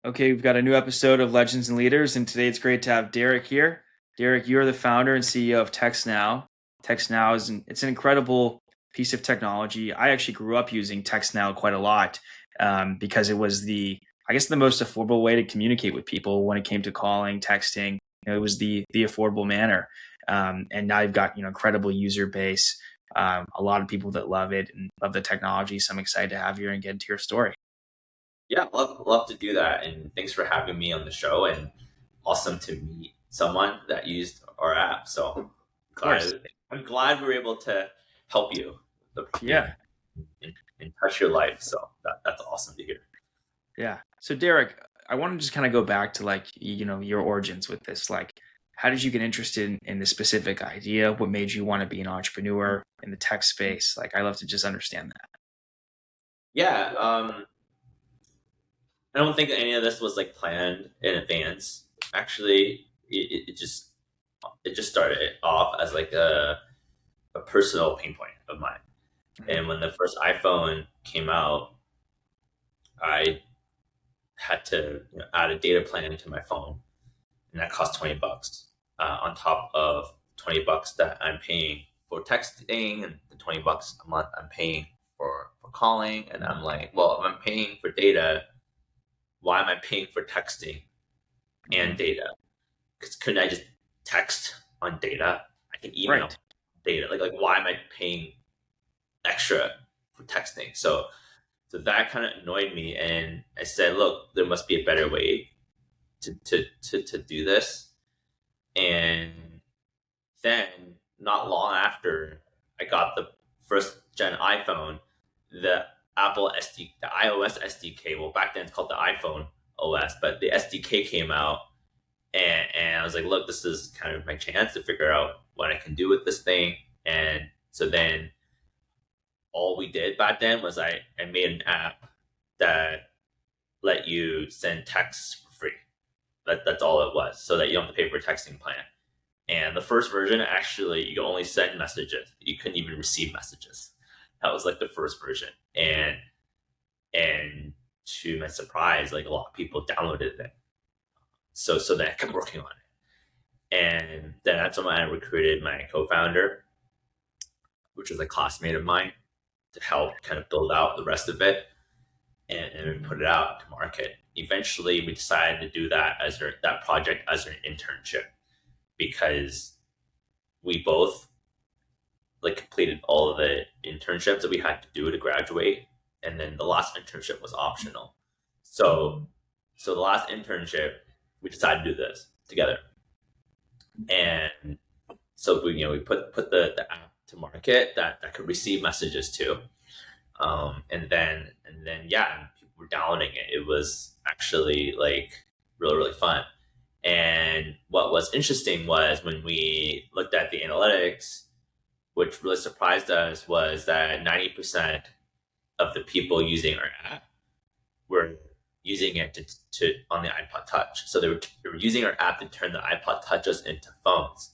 Okay, we've got a new episode of Legends and Leaders, and today it's great to have Derek here. Derek, you're the founder and CEO of TextNow. TextNow it's an incredible piece of technology. I actually grew up using TextNow quite a lot because it was I guess, the most affordable way to communicate with people when it came to calling, texting. It was the affordable manner, and now you've got incredible user base, a lot of people that love it and love the technology. So I'm excited to have you and get into your story. Yeah, love to do that. And thanks for having me on the show. And awesome to meet someone that used our app. So Of course, I'm glad we are able to help you yeah. and touch your life. So that's awesome to hear. Yeah. So Derek, I want to just kind of go back to your origins with this. Like, how did you get interested in this specific idea? What made you want to be an entrepreneur in the tech space? Like, I love to just understand that. Yeah, I don't think any of this was like planned in advance. Actually, it just started off as like a personal pain point of mine. Mhm. And when the first iPhone came out, I had to add a data plan to my phone, and that cost $20 on top of $20 that I'm paying for texting and the $20 a month I'm paying for calling. And I'm like, well, if I'm paying for data, why am I paying for texting and Mhm. data? Because couldn't I just text on data? I can email Right. data. Like why am I paying extra for texting? So that kind of annoyed me, and I said, look, there must be a better way to do this. And then, not long after I got the first gen iPhone, the the iOS SDK, well, back then it's called the iPhone OS, but the SDK came out, and I was like, look, this is kind of my chance to figure out what I can do with this thing. And so then all we did back then was I made an app that let you send texts for free. That's all it was, so that you don't have to pay for a texting plan. And the first version, actually, you could only send messages. You couldn't even receive messages. That was like the first version. And to my surprise, like a lot of people downloaded it. So then I kept working on it. And then that's when I recruited my co-founder, which was a classmate of mine, to help kind of build out the rest of it and put it out to market. Eventually, we decided to do that project as an internship because we both like completed all of the internships that we had to do to graduate, and then the last internship was optional. So, so the last internship, we decided to do this together, and so we put the app to market that could receive messages too, and then yeah, people were downloading it. It was actually like really fun. And what was interesting was when we looked at the analytics, which really surprised us, was that 90% of the people using our app were using it to on the iPod Touch. So they were using our app to turn the iPod Touches into phones.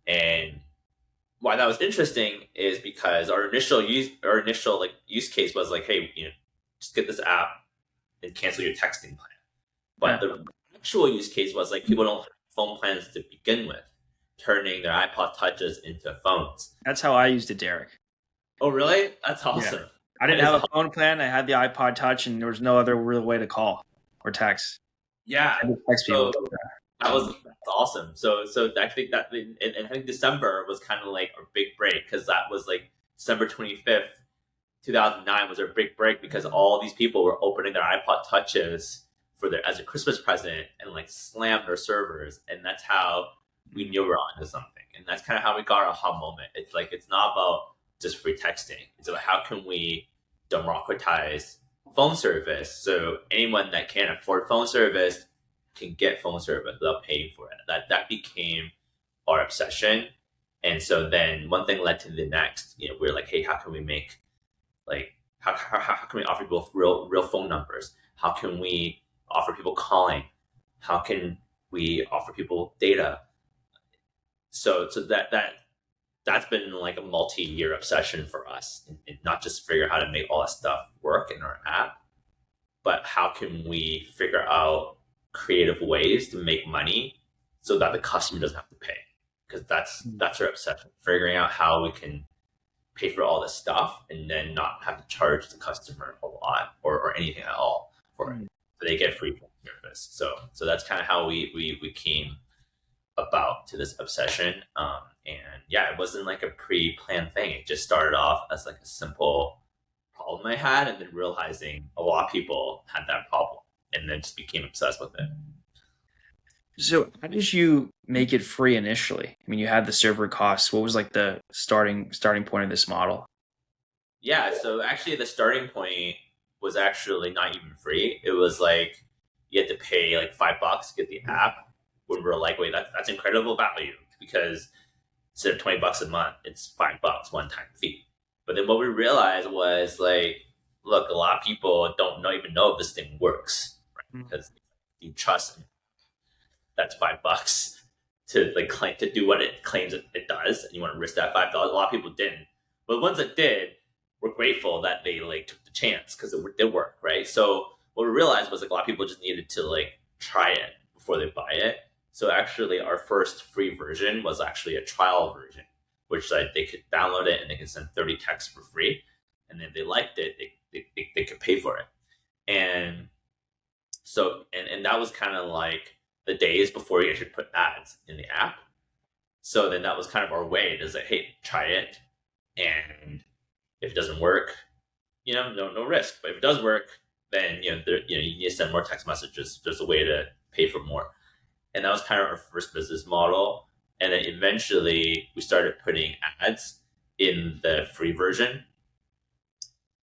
And why that was interesting is because our initial like use case was like, hey, just get this app and cancel your texting plan. But Yeah. the actual use case was like people don't have phone plans to begin with, turning their iPod Touches into phones. That's how I used it, Derek. Oh, really? That's Yeah. awesome. I That didn't is have a awesome. phone plan. I had the iPod Touch, and there was no other real way to call or text. Yeah. I just text people. So that's awesome. So I think that and I think December was kind of like our big break because that was like December 25th, 2009 was our big break because all these people were opening their iPod Touches for their as a Christmas present and like slammed their servers, and that's how we knew we were onto something, and that's kind of how we got our aha moment. It's like it's not about just free texting; it's about how can we democratize phone service so anyone that can't afford phone service can get phone service without paying for it. That became our obsession, and so then one thing led to the next. We're like, hey, how can we make like how can we offer people real phone numbers? How can we offer people calling? How can we offer people data? So that's been like a multi-year obsession for us, and not just figure out how to make all that stuff work in our app, but how can we figure out creative ways to make money so that the customer doesn't have to pay? Because that's our obsession, figuring out how we can pay for all this stuff and then not have to charge the customer a lot or anything at all for it. So they get free service. So that's kind of how we came about to this obsession. And yeah, it wasn't like a pre-planned thing. It just started off as like a simple problem I had, and then realizing a lot of people had that problem, and then just became obsessed with it. So how did you make it free initially? I mean, you had the server costs. What was like the starting point of this model? Yeah, so actually the starting point was actually not even free. It was like you had to pay like $5 to get the app. When we are like, wait, that's incredible value, because instead of $20 a month, it's $5 one time fee. But then what we realized was like, look, a lot of people don't even know if this thing works, right? Because you trust that's $5 to like claim to do what it claims it does, and you want to risk that $5. A lot of people didn't, but the ones that did, we're grateful that they like took the chance because it did work, right? So what we realized was like a lot of people just needed to like try it before they buy it. So actually, our first free version was actually a trial version, which like they could download it and they could send 30 texts for free, and if they liked it, they could pay for it. And so and that was kind of like the days before you actually put ads in the app. So then that was kind of our way to say, hey, try it, and if it doesn't work, no risk. But if it does work, then you need to send more text messages. There's a way to pay for more, and that was kind of our first business model. And then eventually we started putting ads in the free version.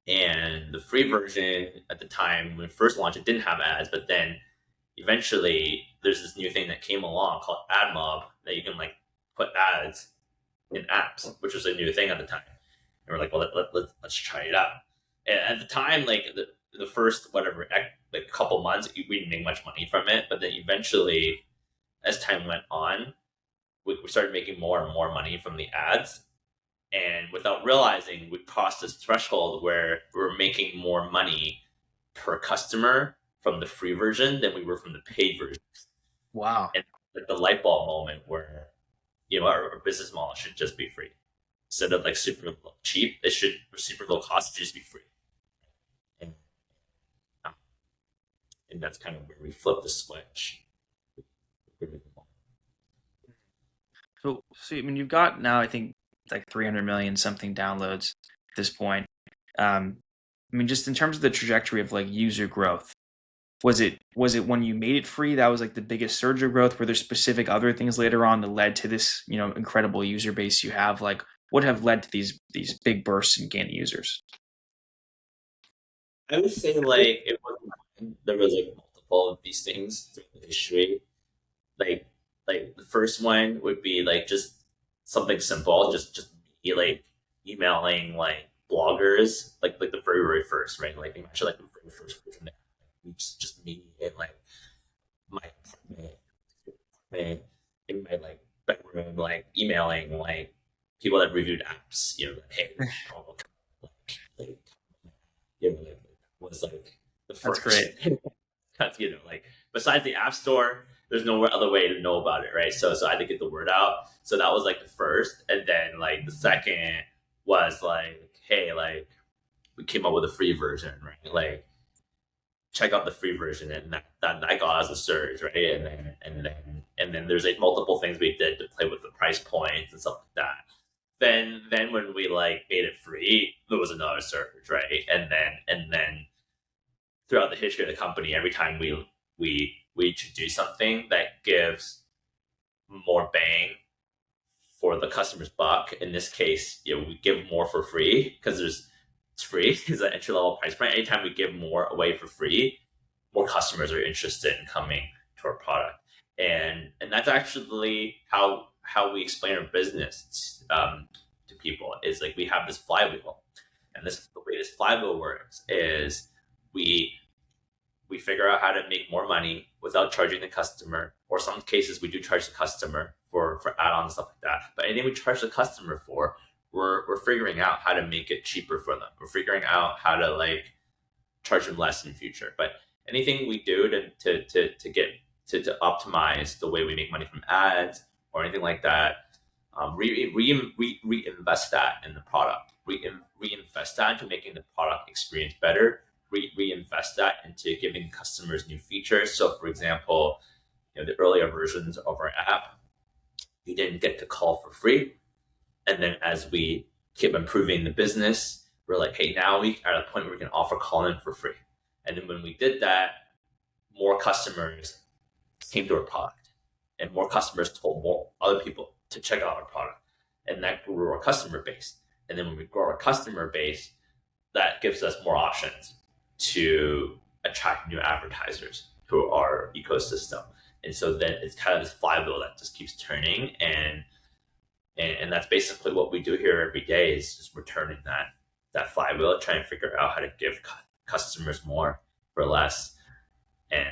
And the free version at the time when we first launched, it didn't have ads, but then eventually there's this new thing that came along called AdMob that you can like put ads in apps, which was a new thing at the time. And we're like, well, let's try it out. And at the time, like the first whatever like couple months, we didn't make much money from it. But then eventually, as time went on, we started making more and more money from the ads. And without realizing, we crossed this threshold where we were making more money per customer from the free version than we were from the paid version. Wow. And like the light bulb moment where, our business model should just be free. Instead of like super cheap, it should super low cost, it should just be free. And, and that's kind of where we flip the switch. So I mean, you've got now, I think, like 300 million something downloads at this point. I mean, just in terms of the trajectory of like user growth, was it when you made it free that was like the biggest surge of growth? Were there specific other things later on that led to this, incredible user base you have? Like, what have led to these big bursts in gaining users? I would say like it wasn't one. There was like multiple of these things through the history. Like the first one would be like just something simple, just me like emailing like bloggers, like the very first, right? Like actually like the very first version, just me and like my apartment, in my like bedroom, like emailing like people that reviewed apps, like, hey, like, like was like the That's first. great. Because like besides the app store, there's no other way to know about it, right? So I had to get the word out. So that was like the first, and then like the second was like, hey, like we came up with a free version, right? Like check out the free version, and that got us a surge, right? And then there's like multiple things we did to play with the price points and stuff like that. Then when we like made it free, there was another surge, right? And then throughout the history of the company, every time we introduce something that gives more bang for the customer's buck. In this case, we give more for free because it's free. It's an entry level price point. Anytime we give more away for free, more customers are interested in coming to our product, and that's actually how we explain our business to people. Is like we have this flywheel, and the way this flywheel works is we figure out how to make more money without charging the customer, or some cases we do charge the customer for add-ons and stuff like that. But anything we charge the customer for, we're figuring out how to make it cheaper for them. We're figuring out how to like charge them less in the future. But anything we do to get to optimize the way we make money from ads or anything like that, reinvest that in the product, reinvest that into making the product experience better, reinvest that into giving customers new features. So, for example, the earlier versions of our app, you didn't get to call for free, and then as we keep improving the business, we're like, hey, now we are at a point where we can offer call-in for free. And then when we did that, more customers came to our product, and more customers told more other people to check out our product, and that grew our customer base. And then when we grow our customer base, that gives us more options to attract new advertisers to our ecosystem. And so then it's kind of this flywheel that just keeps turning, and that's basically what we do here every day, is just returning that flywheel, trying to figure out how to give customers more for less, and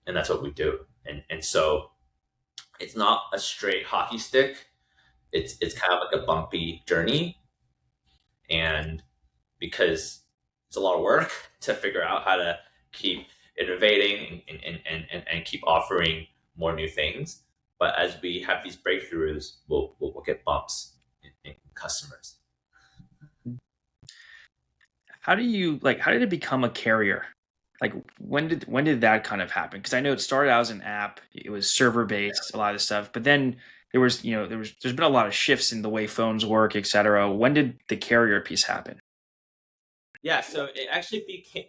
that's what we do. And so it's not a straight hockey stick. It's kind of like a bumpy journey, and because it's a lot of work to figure out how to keep innovating and keep offering more new things. But as we have these breakthroughs, we'll get bumps in customers. How did it become a carrier? Like when did that kind of happen? Because I know it started out as an app, it was server based, a lot of stuff, but then there's been a lot of shifts in the way phones work, etc. When did the carrier piece happen? Yeah, so it actually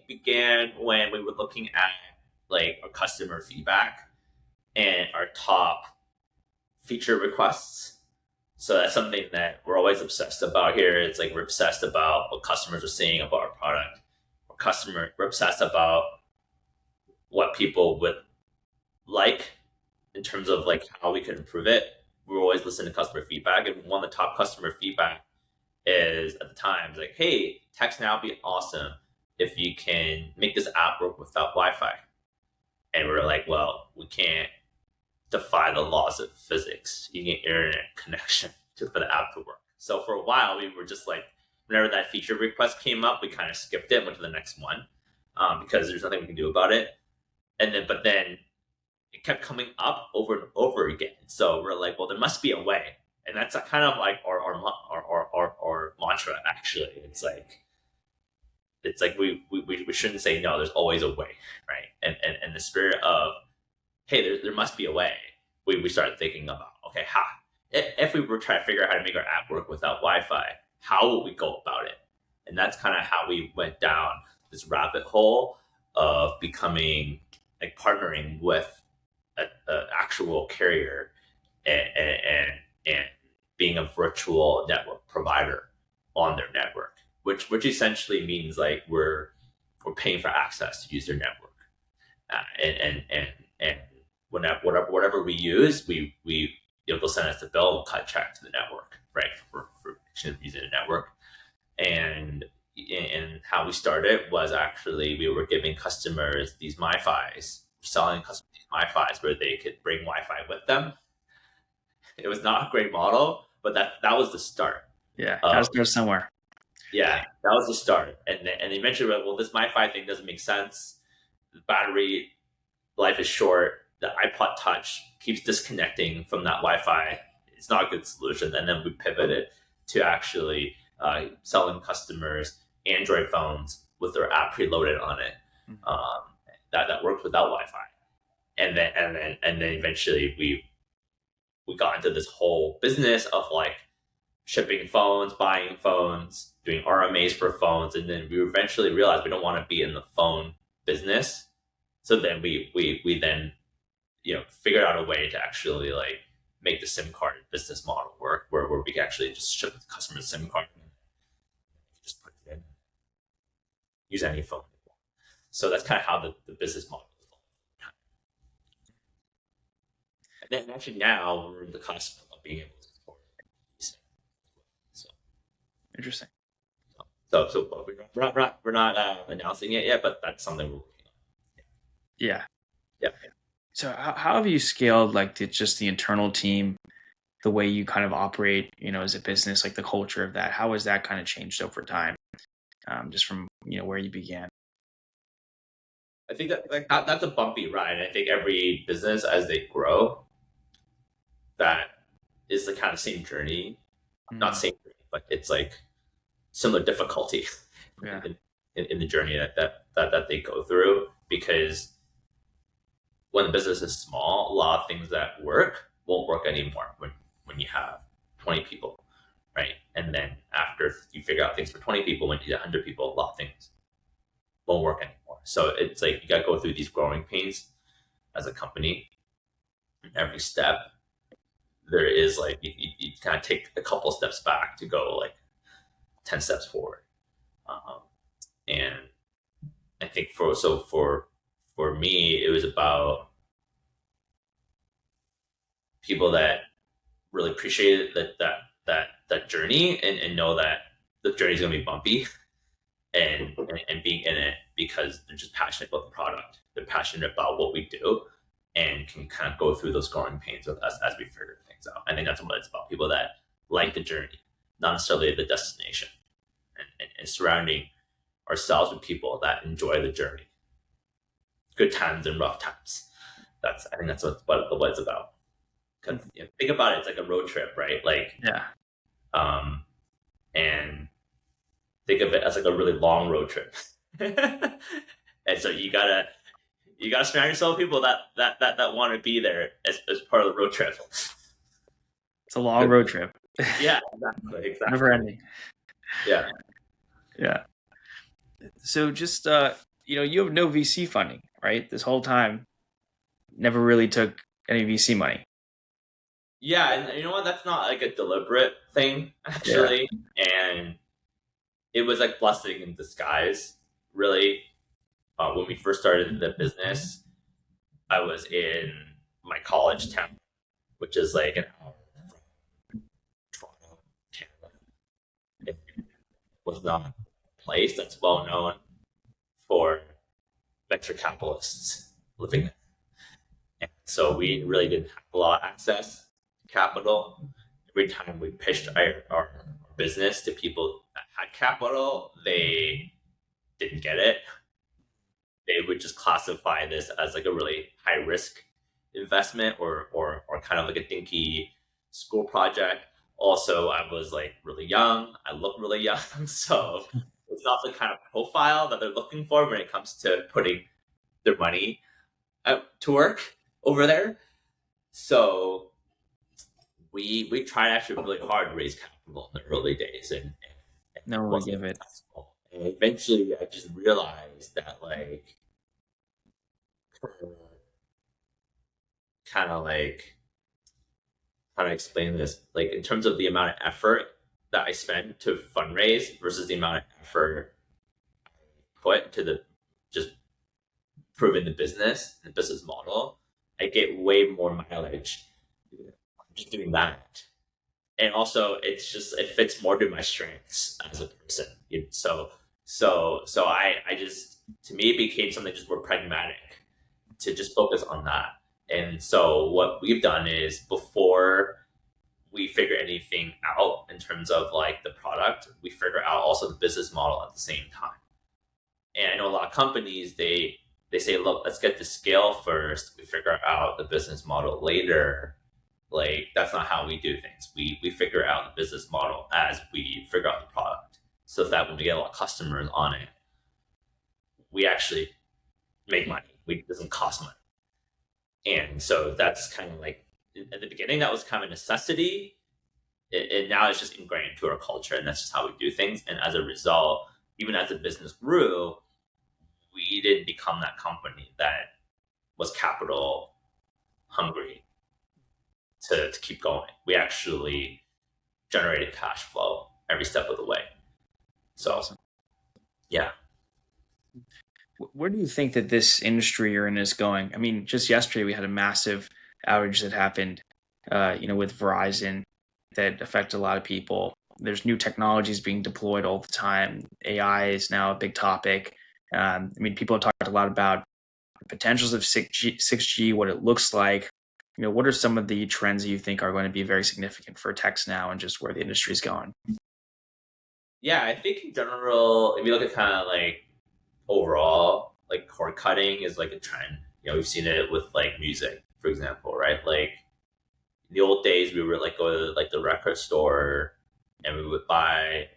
began when we were looking at like our customer feedback and our top feature requests. So that's something that we're always obsessed about here. It's like we're obsessed about what customers are saying about our product. We're obsessed about what people would like in terms of like how we could improve it. We're always listening to customer feedback, and one of the top customer feedback is at the time like, hey, TextNow would be awesome if you can make this app work without Wi-Fi. And we're like, well, we can't defy the laws of physics. You need internet connection for the app to work. So for a while, we were just like, whenever that feature request came up, we kind of skipped it, went to the next one, because there's nothing we can do about it. But then it kept coming up over and over again. So we're like, well, there must be a way. And that's kind of like our mantra, actually. It's like we shouldn't say no. There's always a way, right? And the spirit of, hey, there must be a way. We started thinking about, okay, if we were trying to figure out how to make our app work without Wi-Fi, how would we go about it? And that's kind of how we went down this rabbit hole of becoming like partnering with an actual carrier and being a virtual network provider on their network, which essentially means like we're paying for access to use their network, and whatever we use, they'll send us the bill, we'll cut check to the network, right, for using the network. And how we started was actually we were giving customers these MiFis, selling customers these MiFis where they could bring Wi-Fi with them. It was not a great model, but that was the start. Yeah, gotta start somewhere. Yeah, that was the start. And eventually, well, this MiFi thing doesn't make sense. The battery life is short. The iPod Touch keeps disconnecting from that Wi-Fi. It's not a good solution. And then we pivoted to actually selling customers Android phones with their app preloaded on it, that works without Wi-Fi. And then eventually we got into this whole business of like shipping phones, buying phones, doing RMAs for phones, and then we eventually realized we don't want to be in the phone business. So then we then figured out a way to actually like make the SIM card business model work, where we can actually just ship the customer the SIM card and just put it in, use any phone. So that's kind of how the business model is. And then actually now we're in the cusp of being able to support it. So Interesting. So we're not announcing it yet, but that's something we're working on. Yeah. Yeah. So how have you scaled like just the internal team, the way you kind of operate, as a business, like the culture of that? How has that kind of changed over time, just from where you began? I think that that's a bumpy ride. I think every business as they grow, that is the kind of same journey. Not Mm, same journey, but it's like similar difficulty yeah. in the journey that they go through, because when the business is small, a lot of things that work won't work anymore when you have 20 people, right? And then after you figure out things for 20 people, when you get 100 people, a lot of things won't work anymore. So it's like you got to go through these growing pains as a company. Every step, there is like you kind of take a couple steps back to go like 10 steps forward. Um, and I think for me, it was about people that really appreciated that journey, and know that the journey is going to be bumpy, and being in it because they're just passionate about the product. They're passionate about what we do, and can kind of go through those growing pains with us as we figure things out. I think that's what it's about. People that like the journey, not necessarily the destination, and surrounding ourselves with people that enjoy the journey, good times and rough times. I think that's what it's about. Because think about it, it's like a road trip, right? Like, Yeah. um, and think of it as like a really long road trip. And so you gotta surround yourself with people that want to be there as part of the road trip. It's a long road trip. Yeah, exactly. Never ending. Yeah. Yeah. So just you have no VC funding, right? This whole time, never really took any VC money. Yeah, and you know what? That's not like a deliberate thing, Yeah. actually. And it was like blessing in disguise, really. When we first started the business, I was in my college town, which is like an hour from Toronto, Canada. It was not a place that's well known for venture capitalists living there. And so we really didn't have a lot of access to capital. Every time we pitched our business to people that had capital, they didn't get it. They would just classify this as like a really high risk investment, or kind of like a dinky school project. Also, I was like really young. I look really young, so it's not the kind of profile that they're looking for when it comes to putting their money out to work over there. So we tried actually really hard to raise capital in the early days, and No one would wasn't give it. successful. And eventually, I just realized that like kind of like how to explain this, like in terms of the amount of effort that I spend to fundraise versus the amount of effort put to the just proving the business model, I get way more mileage just doing that. And also, it fits more to my strengths as a person. I just, to me, it became something just more pragmatic to just focus on that. And so what we've done is, before we figure anything out in terms of like the product, we figure out also the business model at the same time. And I know a lot of companies, they say, look, let's get the scale first. We figure out the business model later. Like, that's not how we do things. We figure out the business model as we figure out the product, so that when we get a lot of customers on it, we actually make money. It doesn't cost money. And so that's kind of like, at the beginning, that was kind of a necessity. And now it's just ingrained into our culture, and that's just how we do things. And as a result, even as the business grew, we didn't become that company that was capital hungry to keep going. We actually generated cash flow every step of the way. So, Awesome. yeah. Where do you think that this industry you're in is going? I mean, just yesterday we had a massive outage that happened, with Verizon that affected a lot of people. There's new technologies being deployed all the time. AI is now a big topic. I mean, people have talked a lot about the potentials of 6G, what it looks like. What are some of the trends that you think are going to be very significant for TextNow and just where the industry is going? Yeah, I think in general, if you look at kind of like overall, like cord cutting is like a trend. We've seen it with like music, for example, right? Like in the old days, we would like go to like the record store and we would buy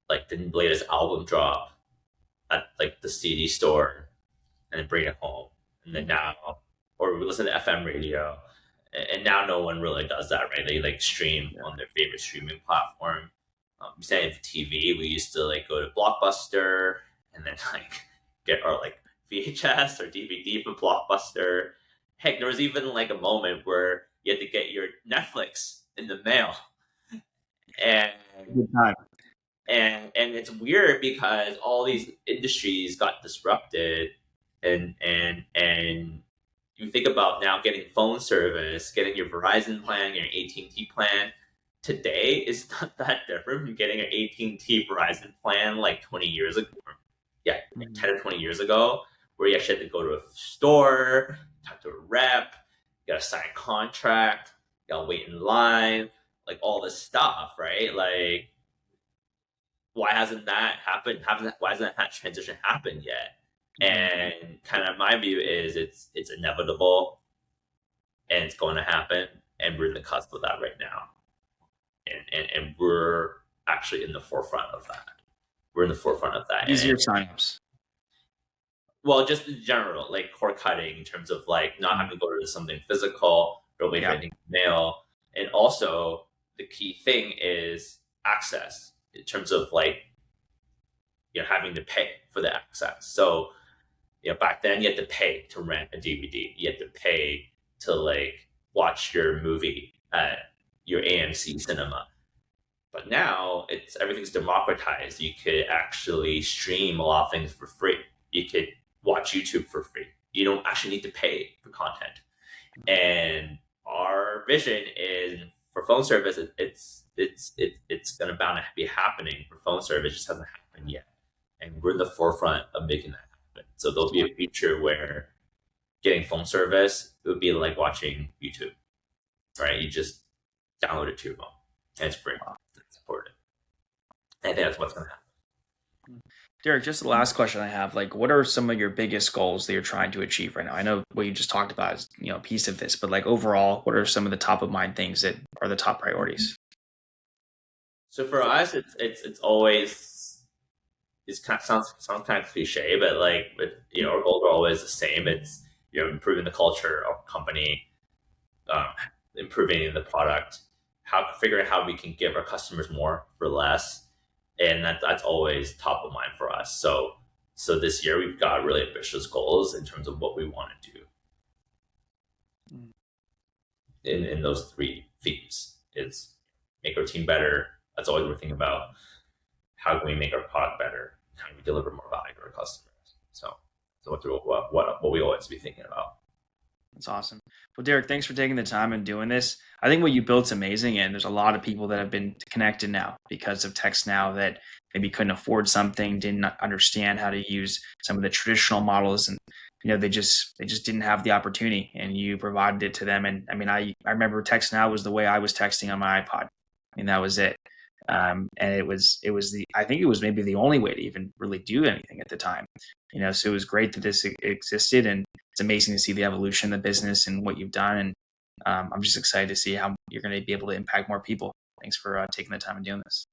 like the latest album drop at like the CD store and then bring it home. And then now, or we listen to FM radio, and now no one really does that, right? They like stream on their favorite streaming platform. Instead of TV, we used to like go to Blockbuster and then like get our like VHS or DVD from Blockbuster. Heck, there was even like a moment where you had to get your Netflix in the mail, and Good time. and it's weird because all these industries got disrupted, and you think about now getting phone service, getting your Verizon plan, your AT&T plan today is not that different from getting an AT&T Verizon plan like 20 years ago. Yeah, like 10 or 20 years ago, where you actually had to go to a store, talk to a rep, you gotta sign a contract, you gotta wait in line, like all this stuff, right? Like, why hasn't that happened? Why hasn't that transition happened yet? And kind of my view is it's inevitable and it's going to happen, and we're in the cusp of that right now. And we're actually in the forefront of that. We're in the forefront of that. Easier signups. Well, just in general, like cord cutting in terms of like not having to go to something physical or wait for anything to mail. And also the key thing is access in terms of like having to pay for the access. So back then you had to pay to rent a DVD. You had to pay to like watch your movie at your AMC cinema. But now everything's democratized. You could actually stream a lot of things for free. You could watch YouTube for free. You don't actually need to pay for content. And our vision is for phone service. It's gonna bound to be happening for phone service. It just hasn't happened yet, and we're in the forefront of making that happen. So there'll be a future where getting phone service, it would be like watching YouTube, right? You just download it to your phone, and it's free. It's supported. I think that's what's gonna happen. Derek, just the last question I have, like, what are some of your biggest goals that you're trying to achieve right now? I know what you just talked about is, a piece of this, but like overall, what are some of the top of mind things that are the top priorities? So for us, it's always, kind of sounds kind of cliche, but like, our goals are always the same. It's, improving the culture of the company, improving the product, figuring out how we can give our customers more for less. And that's always top of mind for us. So this year we've got really ambitious goals in terms of what we want to do in those three themes. Is make our team better. That's always what we're thinking about. How can we make our product better? How can we deliver more value to our customers? So what we always be thinking about. That's awesome. Well, Derek, thanks for taking the time and doing this. I think what you built's amazing, and there's a lot of people that have been connected now because of TextNow that maybe couldn't afford something, didn't understand how to use some of the traditional models, and they just didn't have the opportunity, and you provided it to them. And I mean, I remember TextNow was the way I was texting on my iPod. I mean, that was it. And I think it was maybe the only way to even really do anything at the time. So it was great that this existed, and it's amazing to see the evolution of the business and what you've done. And I'm just excited to see how you're going to be able to impact more people. Thanks for taking the time and doing this.